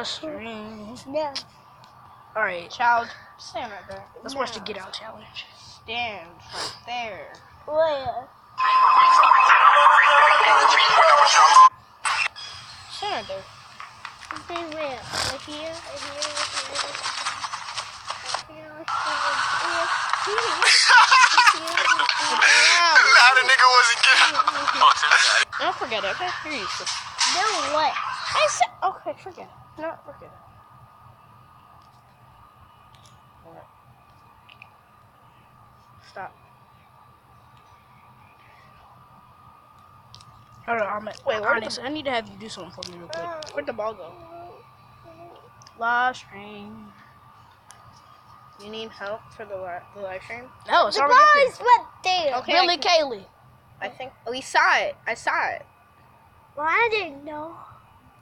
String. No. Alright. Child, stand right there. Let's watch the Get Out challenge. Stand right there. Where? Stand right there. Say where? Like here? How the nigga wasn't getting. Don't forget it, okay? You're useless. No, what? I said, okay, forget it. No, forget it. Alright. Stop. Hold on, Wait, where'd Onyx, I need to have you do something for me real quick. Where'd the ball go? Live stream. You need help for the live stream? No, it's The already up boys went there. Okay, there. Really, Kaylee? I think we saw it. I saw it. Well, I didn't know.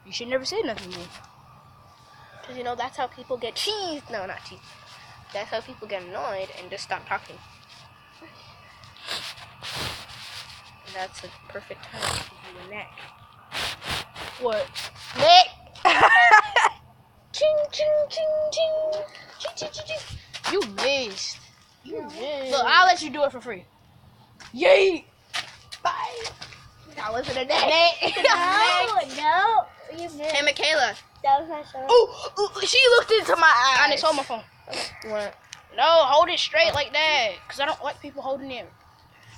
You should never say nothing to me. Because, you know, that's how people get cheesed. No, not cheesed. That's how people get annoyed and just stop talking. And that's a perfect time to do a neck. What? Neck! Ching, ching, ching, ching. Ching, ching, ching, ching. You missed. You missed. Look, I'll let you do it for free. Yay! Bye. That wasn't a neck. No. You missed. Hey, Michaela. That was my show. Ooh, she looked into my eyes. Onyx, hold my phone. What? No, hold it straight like that. Because I don't like people holding it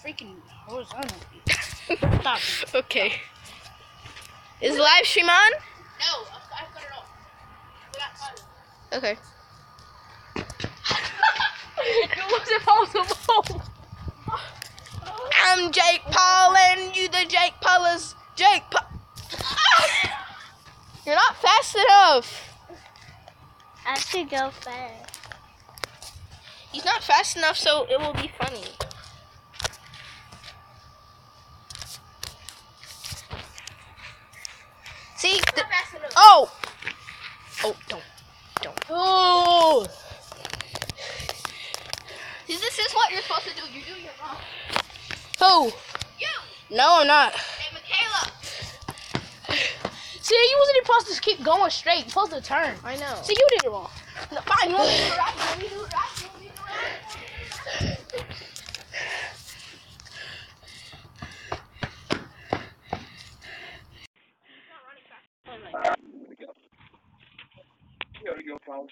freaking horizontal. Stop it. Okay. Is the live stream on? No, I cut it off. Okay. It wasn't possible. I'm Jake Paul and you the Jake Paulers. Jake Paul. You're not fast enough. I should go fast. He's not fast enough, so it will be funny. See? Oh! Oh, don't. Oh! See, this is what you're supposed to do. You're doing it wrong. Who? You! No, I'm not. Hey, Michaela! See, you wasn't even supposed to keep going straight. You're supposed to turn. I know. See, you did it wrong. No, fine, you want me to do it right? You want me to do it right? You want me to do it right?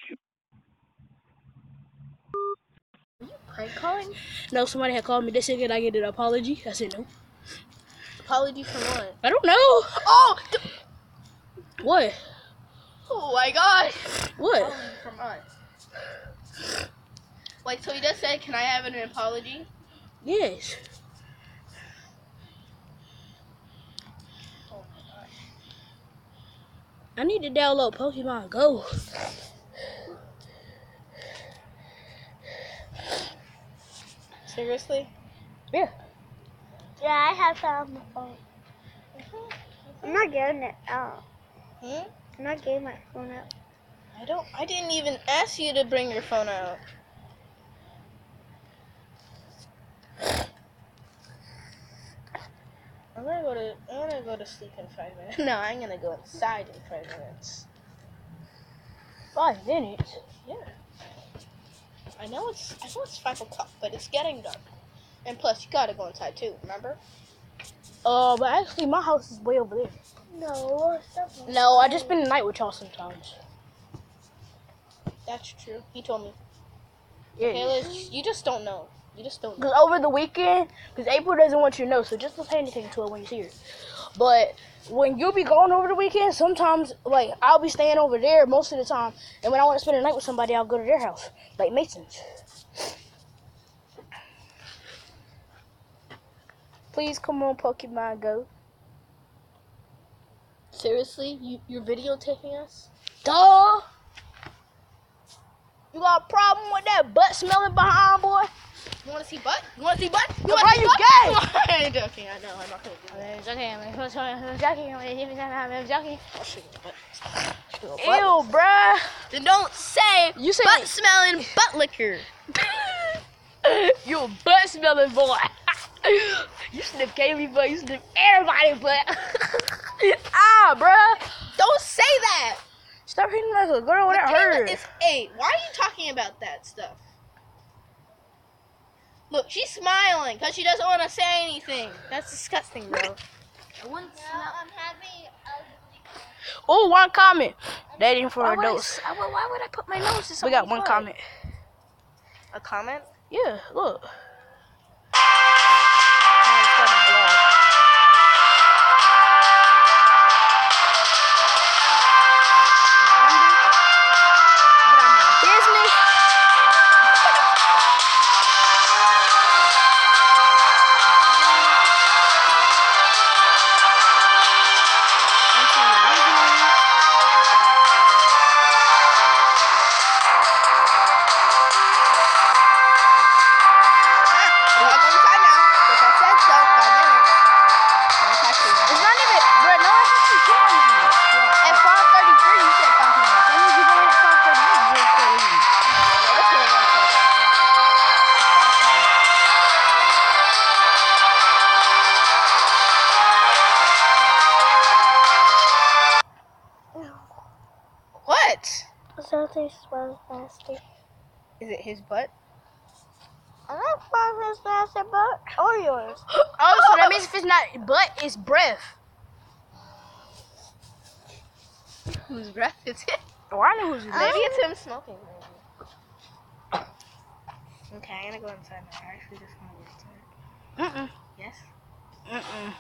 Prank calling? No, somebody had called me. They said, "Can I get an apology?" I said, "No." Apology for what? I don't know. Oh! What? Oh my god! What? Apology from us. Wait, so he just said, can I have an apology? Yes. Oh my gosh. I need to download Pokemon Go. Seriously? Yeah. Yeah, I have that on my phone. I'm not getting it out. Hmm? I'm not getting my phone out. I didn't even ask you to bring your phone out. I'm gonna go to sleep in 5 minutes. No, I'm gonna go inside in 5 minutes. 5 minutes. Yeah. I know it's 5 o'clock, but it's getting dark. And plus, you gotta go inside too, remember? But actually, my house is way over there. No, stop. No, I just spend the night with y'all sometimes. That's true. He told me. Yeah. Kayla, you just don't know. You just don't know. Because over the weekend, because April doesn't want you to know, so just don't pay anything to it when you see her. But when you be going over the weekend, sometimes, like, I'll be staying over there most of the time. And when I want to spend the night with somebody, I'll go to their house. Like Mason's. Please come on, Pokemon Go. Seriously? You're videotaping us? Duh! You got a problem with that butt smelling behind, boy? You wanna see butt? You wanna see butt? Why you gay? I'm joking, I know, I'm not gonna do that. Ew, bruh. Then don't say You say butt smelling butt liquor. You a butt smelling boy. You sniff Kaylee butt, you sniff everybody butt. Ah, bruh. Don't say that. Stop hitting like a girl. That Michaela hurt. is 8. Why are you talking about that stuff? Look, she's smiling because she doesn't want to say anything. That's disgusting, bro. I'm having Oh, one comment. Dating for Why would I adults. why would I put my nose in We got somebody's one butt? comment. A comment? Yeah, look. Get out my business. We're all going inside now. Because I said so. 5 minutes. Don't talk to me. It's not even, bro, no, it's just too short on me. At 5:33, you said 5 minutes. That means you go at 5:31. You're still leaving. Let's put it on so What? Something smells nasty. Is it his butt? I don't find this nasty, but or yours. Oh, so that means if it's not butt, it's breath. Whose breath is it? Oh, I know who's Maybe it's him smoking. Maybe. Okay, I'm gonna go inside now. I actually just want to go inside. Mm-mm. Yes? Mm-mm.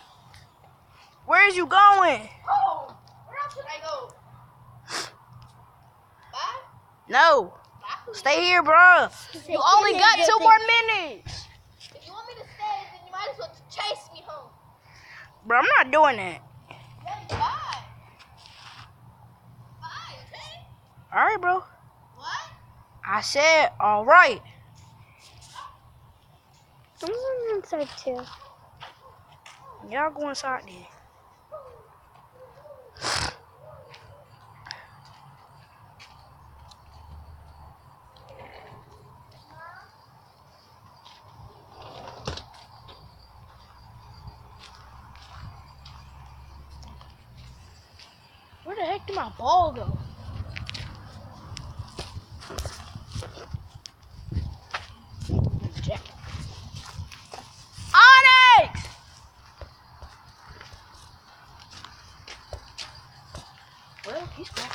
Where is you going? Oh! Where else should I go? Bye? No. Bye? Stay here, bro. You only got 2 more minutes. If you want me to stay, then you might as well chase me home. Bro, I'm not doing that. Then bye. Bye, okay? All right, bro. What? I said, all right. I'm going inside too. Y'all go inside then. Where the heck did my ball go? Jack. Onyx! Well, he's gone.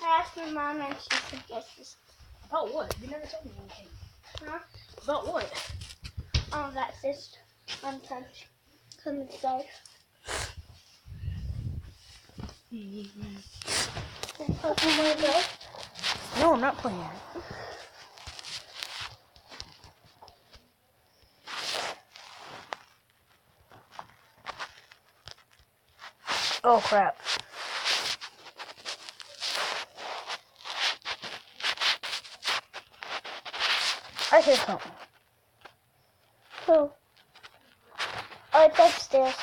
I asked my mom and she suggested About what? You never told me anything. Huh? About what? That's just untouched. Come inside. No, I'm not playing. Oh, crap. I hear something. Who? Oh, it's upstairs.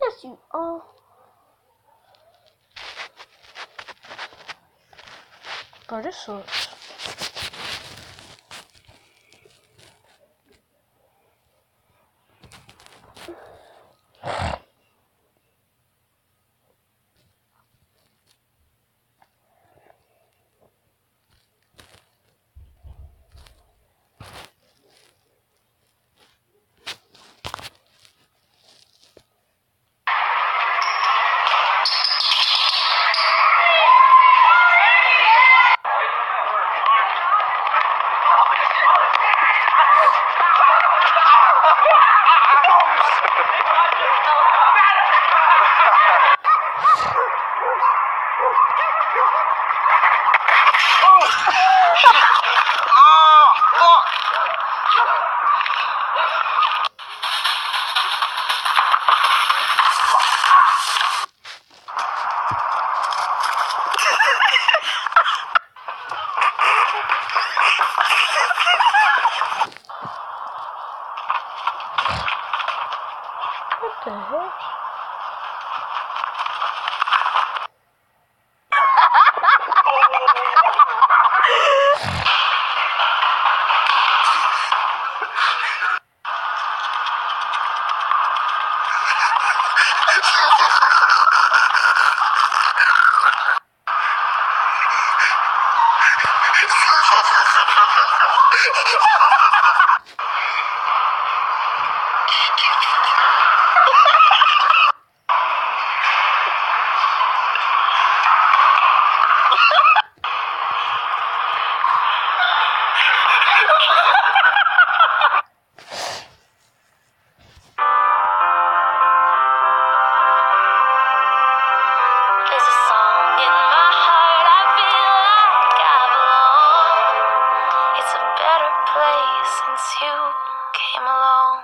Yes, you are. Bro, this sucks. What the heck? There's a song in my heart, I feel like I belong. It's a better place since you came along.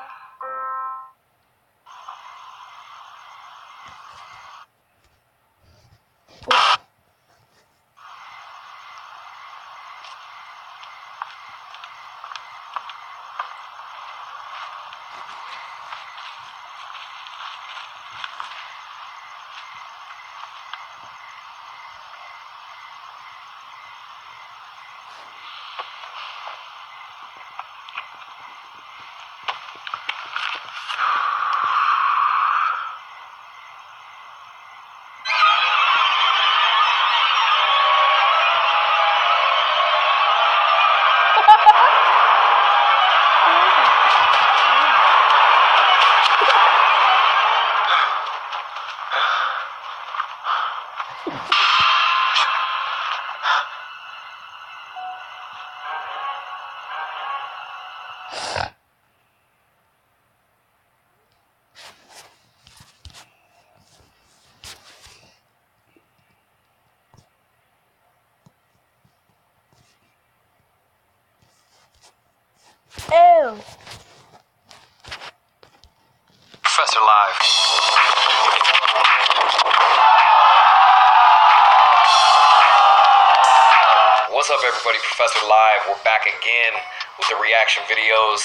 Ew. Professor Live. What's up, everybody? Professor Live. We're back again with the reaction videos.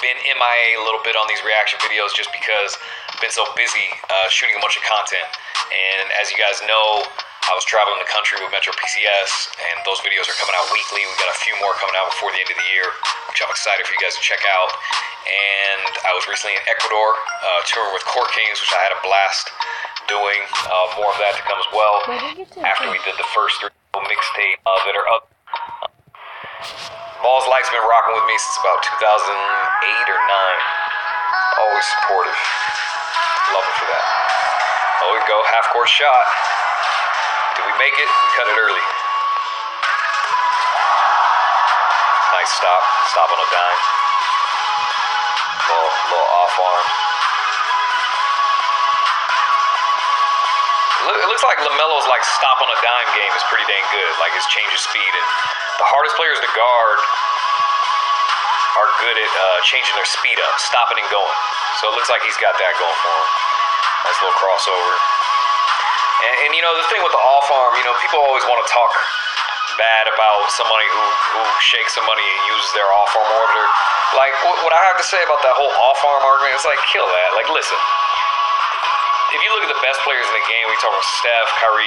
Been MIA a little bit on these reaction videos just because I've been so busy shooting a bunch of content. And as you guys know, I was traveling the country with Metro PCS, and those videos are coming out weekly. We got a few more coming out before the end of the year, which I'm excited for you guys to check out. And I was recently in Ecuador, touring with Court Kings, which I had a blast doing. More of that to come as well. After we did the first 3 mixtape that are up. Balls Light's been rocking with me since about 2008 or 9. Always supportive. Love him for that. Oh, we go. Half court shot. Did we make it? We cut it early. Nice stop. Stop on a dime. Little off arm. It looks like LaMelo's like stop on a dime game is pretty dang good. Like his change of speed, and the hardest players to guard are good at changing their speed up, stopping and going. So it looks like he's got that going for him. Nice little crossover. And you know, the thing with the off arm, you know, people always want to talk bad about somebody who shakes somebody and uses their off arm orbiter. Like, what I have to say about that whole off arm argument is like, kill that. Like, listen. If you look at the best players in the game, we talk about Steph, Kyrie,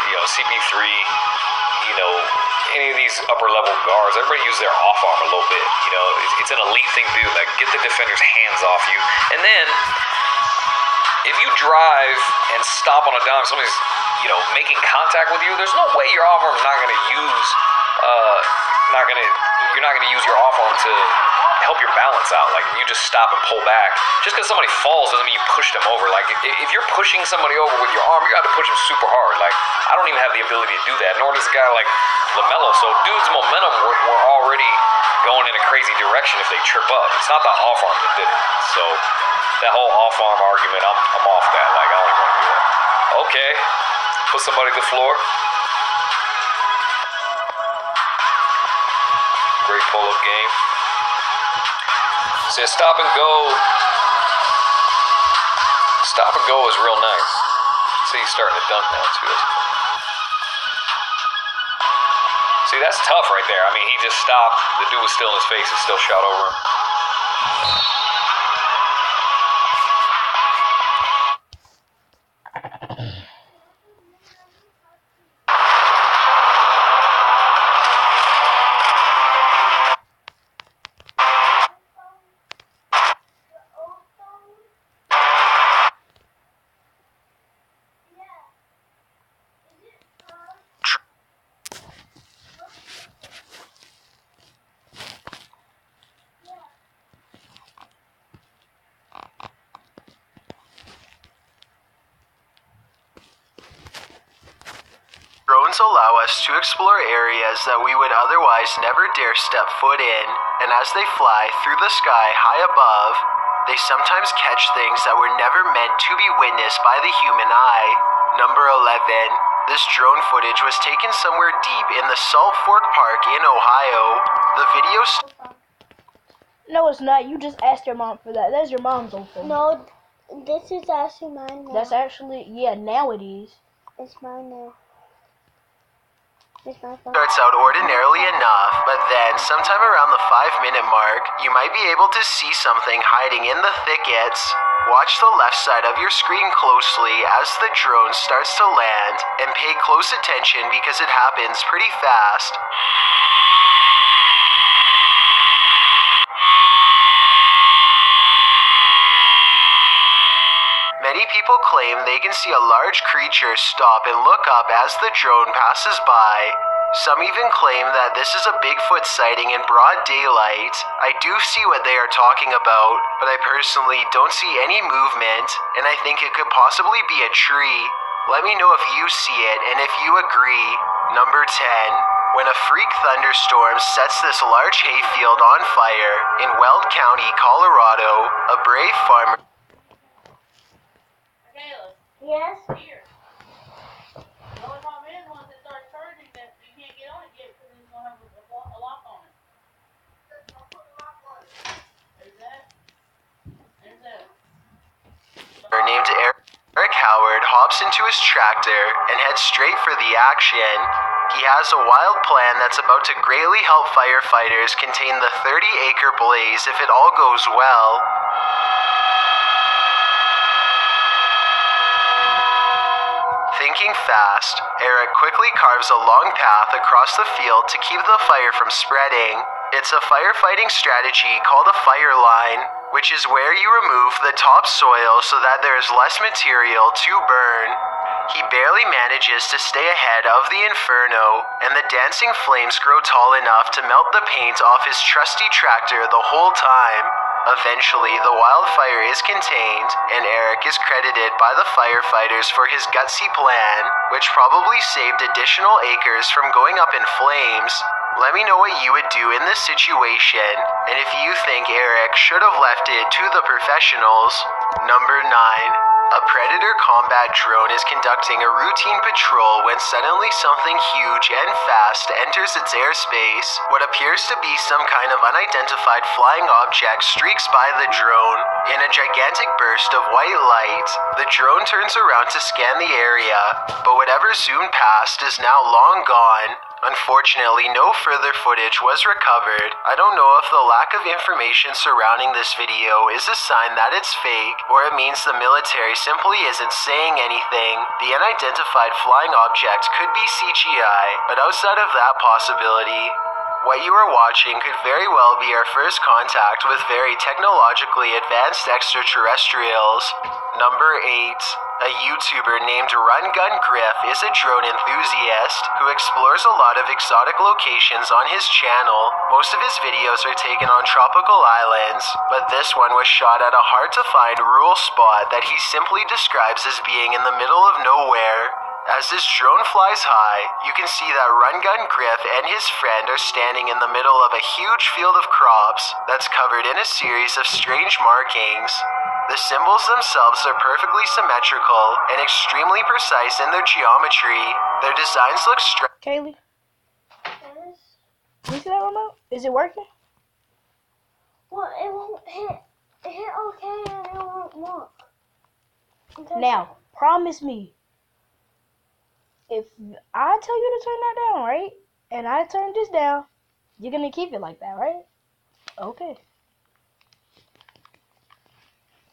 you know, CP3, you know, any of these upper level guards, everybody uses their off arm a little bit. You know, it's an elite thing to do. Like, get the defender's hands off you. And then, if you drive and stop on a dime, somebody's, you know, making contact with you, there's no way your off arm's not going to use, you're not going to use your off arm to help your balance out. Like, you just stop and pull back. Just because somebody falls doesn't mean you push them over. Like, if you're pushing somebody over with your arm, you got to push them super hard. Like, I don't even have the ability to do that, nor does a guy like LaMelo. So, dude's momentum, we're already going in a crazy direction if they trip up. It's not the off arm that did it. So, that whole off arm argument, I'm off that. Like, I don't even want to do that. Okay, put somebody to the floor. Great pull-up game. See, stop and go. Stop and go is real nice. See, he's starting to dunk now too. See, that's tough right there. I mean, he just stopped. The dude was still in his face and still shot over him. drones allow us to explore areas that we would otherwise never dare step foot in, and as they fly through the sky high above, they sometimes catch things that were never meant to be witnessed by the human eye. Number 11. This drone footage was taken somewhere deep in the Salt Fork Park in Ohio. The video... No, it's not. You just asked your mom for that. That's your mom's old phone. No, this is actually mine now. That's actually, yeah, now it is. It's mine now. It's my phone. starts out ordinarily enough, but then sometime around the 5-minute mark, you might be able to see something hiding in the thickets. Watch the left side of your screen closely as the drone starts to land, and pay close attention because it happens pretty fast. Many people claim they can see a large creature stop and look up as the drone passes by. Some even claim that this is a Bigfoot sighting in broad daylight. I do see what they are talking about, but I personally don't see any movement, and I think it could possibly be a tree. Let me know if you see it and if you agree. Number 10. When a freak thunderstorm sets this large hayfield on fire in Weld County, Colorado, a brave farmer... Yes? Here. The only problem is once it starts charging that you can't get on it yet because it's going to have a lock on it. There's that. There's that. named Eric Howard hops into his tractor and heads straight for the action. He has a wild plan that's about to greatly help firefighters contain the 30-acre blaze if it all goes well. Thinking fast, Eric quickly carves a long path across the field to keep the fire from spreading. It's a firefighting strategy called a fire line, which is where you remove the topsoil so that there is less material to burn. He barely manages to stay ahead of the inferno, and the dancing flames grow tall enough to melt the paint off his trusty tractor the whole time. Eventually, the wildfire is contained, and Eric is credited by the firefighters for his gutsy plan, which probably saved additional acres from going up in flames. Let me know what you would do in this situation, and if you think Eric should have left it to the professionals. Number 9. A Predator combat drone is conducting a routine patrol when suddenly something huge and fast enters its airspace. What appears to be some kind of unidentified flying object streaks by the drone. In a gigantic burst of white light, the drone turns around to scan the area, but whatever zoomed past is now long gone. Unfortunately, no further footage was recovered. I don't know if the lack of information surrounding this video is a sign that it's fake, or it means the military simply isn't saying anything. The unidentified flying object could be CGI, but outside of that possibility, what you are watching could very well be our first contact with very technologically advanced extraterrestrials. Number 8. A YouTuber named Run Gun Griff is a drone enthusiast who explores a lot of exotic locations on his channel. Most of his videos are taken on tropical islands, but this one was shot at a hard-to-find rural spot that he simply describes as being in the middle of nowhere. As this drone flies high, you can see that Run Gun Griff and his friend are standing in the middle of a huge field of crops that's covered in a series of strange markings. The symbols themselves are perfectly symmetrical and extremely precise in their geometry. Their designs look Kaylee, you see that remote? Is it working? Well, it won't hit. It hit okay and it won't work. Okay. Now, promise me, if I tell you to turn that down, right? And I turn this down, you're gonna keep it like that, right? Okay.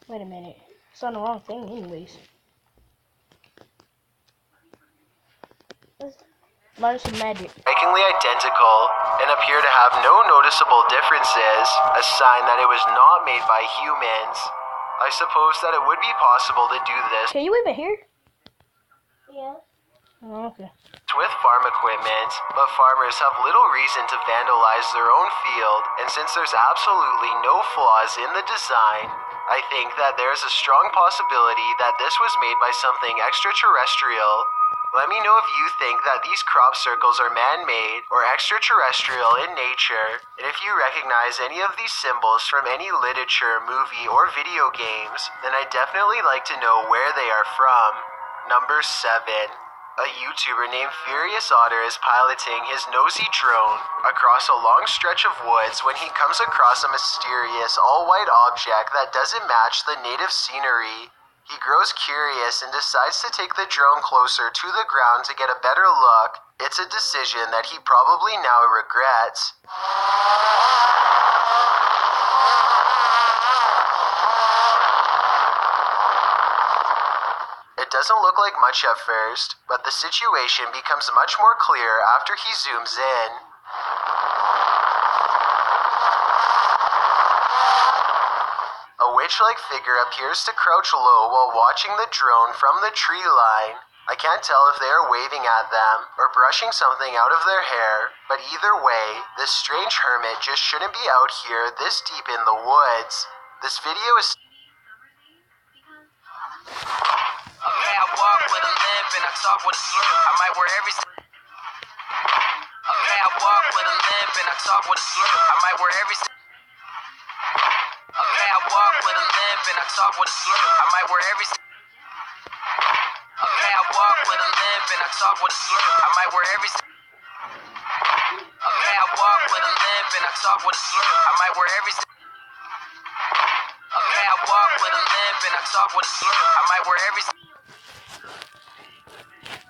Wait a minute. It's on the wrong thing anyways. Learn some magic. strikingly identical and appear to have no noticeable differences, a sign that it was not made by humans. I suppose that it would be possible to do this Can you even hear? Yeah. Oh, okay. with farm equipment, but farmers have little reason to vandalize their own field, and since there's absolutely no flaws in the design, I think that there's a strong possibility that this was made by something extraterrestrial. Let me know if you think that these crop circles are man-made or extraterrestrial in nature, and if you recognize any of these symbols from any literature, movie, or video games, then I'd definitely like to know where they are from. Number 7. A YouTuber named Furious Otter is piloting his nosy drone across a long stretch of woods when he comes across a mysterious all-white object that doesn't match the native scenery. He grows curious and decides to take the drone closer to the ground to get a better look. It's a decision that he probably now regrets. It doesn't look like much at first, but the situation becomes much more clear after he zooms in. A witch-like figure appears to crouch low while watching the drone from the tree line. I can't tell if they are waving at them or brushing something out of their hair, but either way, this strange hermit just shouldn't be out here this deep in the woods. This video is... Okay, I walk with a limp and I talk with a slur. I might wear every... Okay, I walk with a limp and I talk with a slur. I might wear every... Okay, I walk with a limp and I talk with a slur. I might wear every... Okay, I walk with a limp and I talk with a slur. I might wear every... Okay, I walk with a limp and I talk with a slur. I might wear every... Okay, I walk with a limp and I talk with a slur. I might wear every...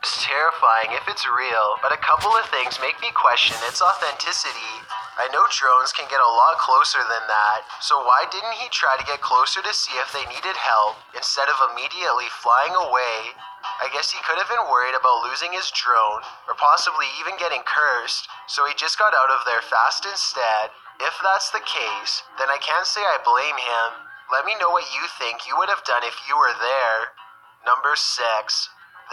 It's terrifying if it's real, but a couple of things make me question its authenticity. I know drones can get a lot closer than that, so why didn't he try to get closer to see if they needed help instead of immediately flying away? I guess he could have been worried about losing his drone, or possibly even getting cursed, so he just got out of there fast instead. If that's the case, then I can't say I blame him. Let me know what you think you would have done if you were there. Number 6.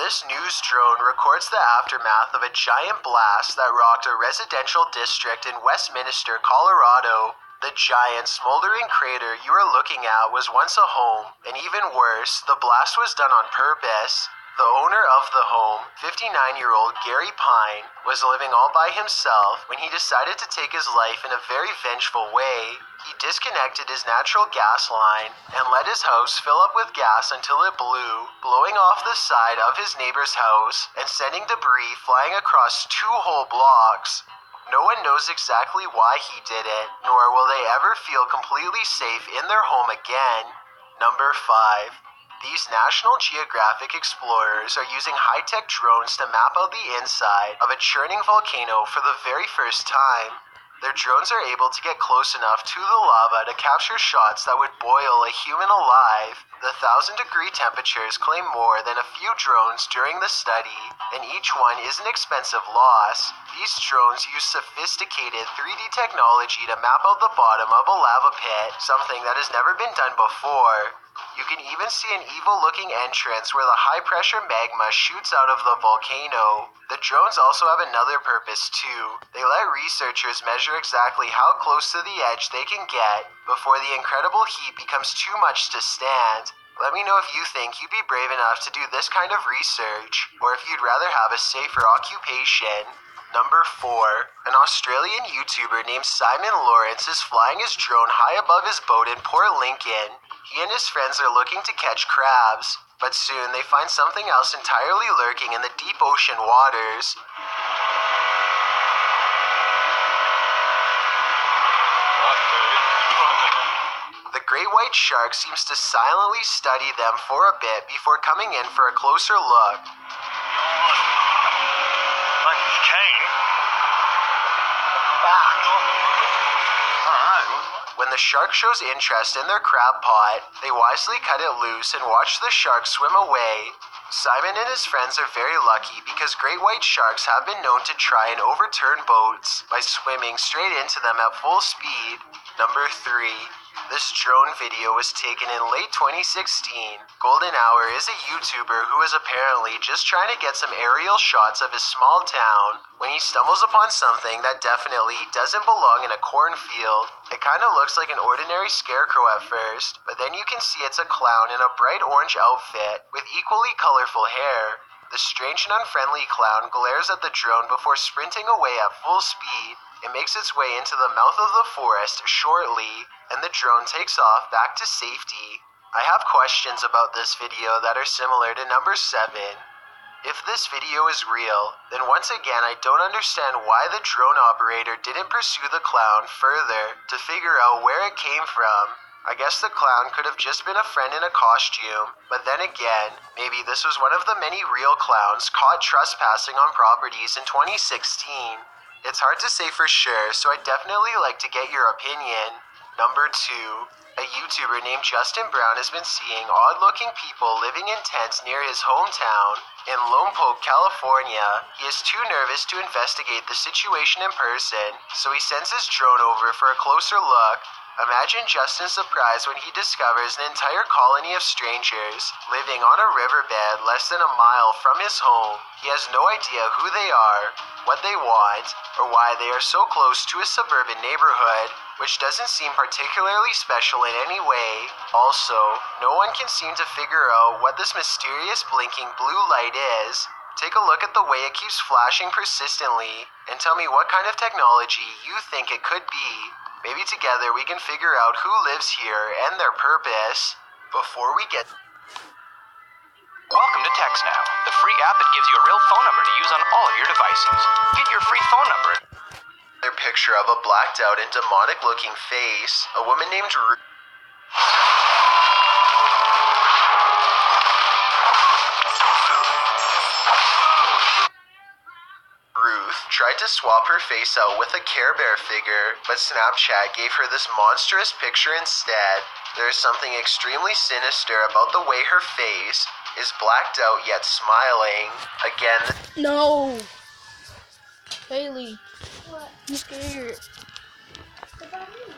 This news drone records the aftermath of a giant blast that rocked a residential district in Westminster, Colorado. The giant, smoldering crater you are looking at was once a home, and even worse, the blast was done on purpose. The owner of the home, 59-year-old Gary Pine, was living all by himself when he decided to take his life in a very vengeful way. He disconnected his natural gas line and let his house fill up with gas until it blew, blowing off the side of his neighbor's house and sending debris flying across 2 whole blocks. No one knows exactly why he did it, nor will they ever feel completely safe in their home again. Number 5. These National Geographic explorers are using high-tech drones to map out the inside of a churning volcano for the very first time. Their drones are able to get close enough to the lava to capture shots that would boil a human alive. The 1,000-degree temperatures claim more than a few drones during the study, and each one is an expensive loss. These drones use sophisticated 3D technology to map out the bottom of a lava pit, something that has never been done before. You can even see an evil-looking entrance where the high-pressure magma shoots out of the volcano. The drones also have another purpose too. They let researchers measure exactly how close to the edge they can get before the incredible heat becomes too much to stand. Let me know if you think you'd be brave enough to do this kind of research, or if you'd rather have a safer occupation. Number 4. An Australian YouTuber named Simon Lawrence is flying his drone high above his boat in Port Lincoln. He and his friends are looking to catch crabs, but soon they find something else entirely lurking in the deep ocean waters. The great white shark seems to silently study them for a bit before coming in for a closer look. When the shark shows interest in their crab pot, they wisely cut it loose and watch the shark swim away. Simon and his friends are very lucky because great white sharks have been known to try and overturn boats by swimming straight into them at full speed. Number 3. This drone video was taken in late 2016. Golden Hour is a YouTuber who is apparently just trying to get some aerial shots of his small town when he stumbles upon something that definitely doesn't belong in a cornfield. It kind of looks like an ordinary scarecrow at first, but then you can see it's a clown in a bright orange outfit with equally colorful hair. The strange and unfriendly clown glares at the drone before sprinting away at full speed. It makes its way into the mouth of the forest shortly, and the drone takes off back to safety. I have questions about this video that are similar to number 7. If this video is real, then once again I don't understand why the drone operator didn't pursue the clown further to figure out where it came from. I guess the clown could have just been a friend in a costume, but then again, maybe this was one of the many real clowns caught trespassing on properties in 2016. It's hard to say for sure, so I'd definitely like to get your opinion. Number 2. A YouTuber named Justin Brown has been seeing odd-looking people living in tents near his hometown in Lompoc, California. He is too nervous to investigate the situation in person, so he sends his drone over for a closer look. Imagine Justin's surprise when he discovers an entire colony of strangers living on a riverbed less than a mile from his home. He has no idea who they are, what they want, or why they are so close to a suburban neighborhood, which doesn't seem particularly special in any way. Also, no one can seem to figure out what this mysterious blinking blue light is. Take a look at the way it keeps flashing persistently, and tell me what kind of technology you think it could be. Maybe together we can figure out who lives here and their purpose. Before we get... Welcome to TextNow, the free app that gives you a real phone number to use on all of your devices. Get your free phone number. Their picture of a blacked out and demonic looking face, a woman named Ruth tried to swap her face out with a Care Bear figure, but Snapchat gave her this monstrous picture instead. There's something extremely sinister about the way her face is blacked out yet smiling. Again, No. Haley, What? I'm scared. What about me?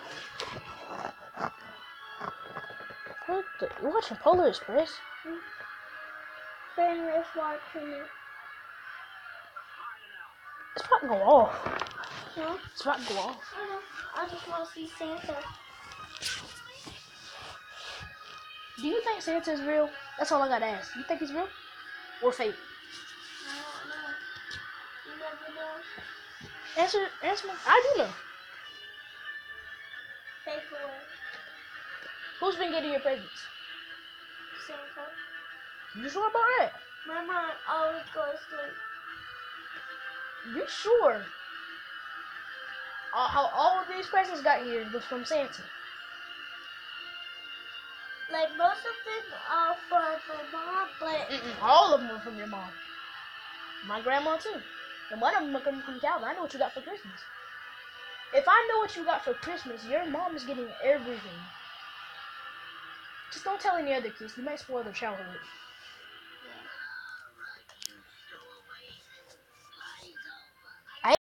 What the? You're watching Polar Express? Ben is watching it. It's about to go off. Huh? It's about to go off. I know. I just want to see Santa. Do you think Santa's real? That's all I gotta ask. You think he's real? Or fake? I don't know. You never know. Answer me. I do know. Fake away. Who's been getting your presents? Santa. You sure about that? My mom always goes to sleep. You sure? How all of these presents got here was from Santa. Like, most of them are from my mom, but... All of them were from your mom. My grandma too. And one of them are from Calvin. I know what you got for Christmas. If I know what you got for Christmas, your mom is getting everything. Just don't tell any other kids. You might spoil their childhood.